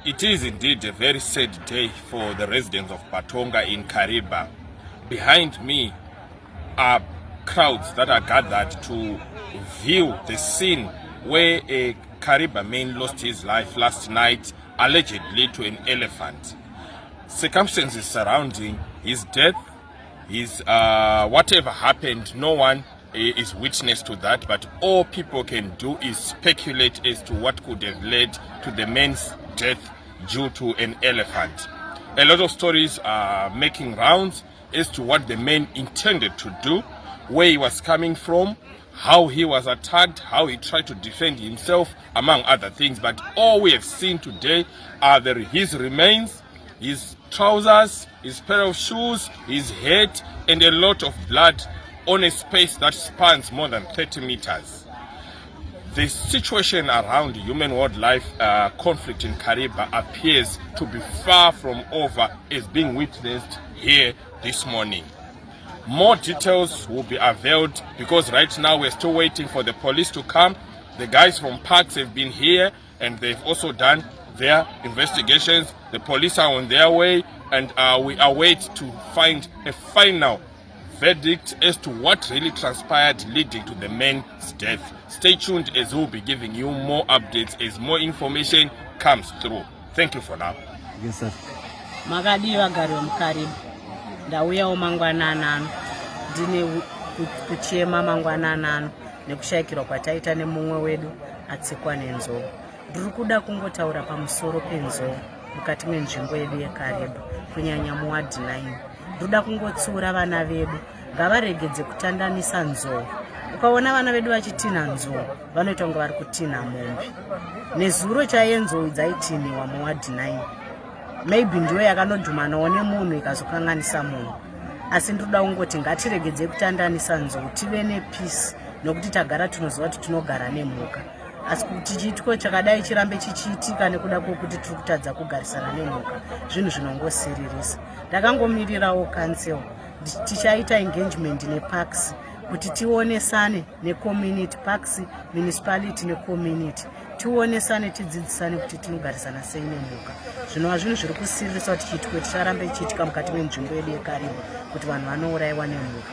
It is indeed a very sad day for the residents of Batonga in Kariba. Behind me are crowds that are gathered to view the scene where a Kariba man lost his life last night, allegedly to an elephant. Circumstances surrounding his death, his whatever happened, no one is witness to that, but all people can do is speculate as to what could have led to the man's death due to an elephant. A lot of stories are making rounds as to what the man intended to do, where he was coming from, how he was attacked, how he tried to defend himself, among other things. But all we have seen today are his remains, his trousers, his pair of shoes, his head, and a lot of blood on a space that spans more than 30 meters. The situation around human-wildlife conflict in Kariba appears to be far from over, as being witnessed here this morning. More details will be availed because right now we're still waiting for the police to come. The guys from parks have been here and they've also done their investigations. The police are on their way, and we await to find a final verdict as to what really transpired leading to the man's death. Stay tuned as we'll be giving you more updates as more information comes through. Thank you for now. Yes, sir. Magadi wagari wemuKariba. Ndauyawo mangwanana ndine kuchema mangwanana nekushayikirwa kwataita nemumwe wedu Otsikwa neNzou. Ndiri kuda kungotaura pamusoro penzou mukati menzvimbo yedu yeKariba, kunyanya muwadi 9. Ndoda kungotsura vana vedu ngavaregedze kutandanisa nzou. Ukaona vana vedu vachitinha nzou, vanoita kunge vari kutinha mombe. Nezuro chayenzou dzaitiniwa muwadi 9. Maybe ndiyo yakanodhumanawo nemunhu ikazokanganisa munhu. Asi ndoda kungoti ngatiregedze kutandanisa nzou, tive nepeace, nokuti tagara tunoziva kuti tinogara nemhuka. Asi kuti chiitiko chakadai chirambe chichiitika nekuda kwokuti tiri kutadza kugarisana nemhuka, zvinhu zvinongosiririsa. Ndakangomirirawo council tichaita engagement neparks kuti tionesane necommunity, parks, municipality necommunity, tionesane tidzidzisane kuti tinogarisana sei nemhuka. Zvinova zvinhu zviri kusiririsa kuti chiitiko chicharambe chiitika mukati menzvimbo yedu yeKariba, kuti vanhu vanourayiwa nemhuka.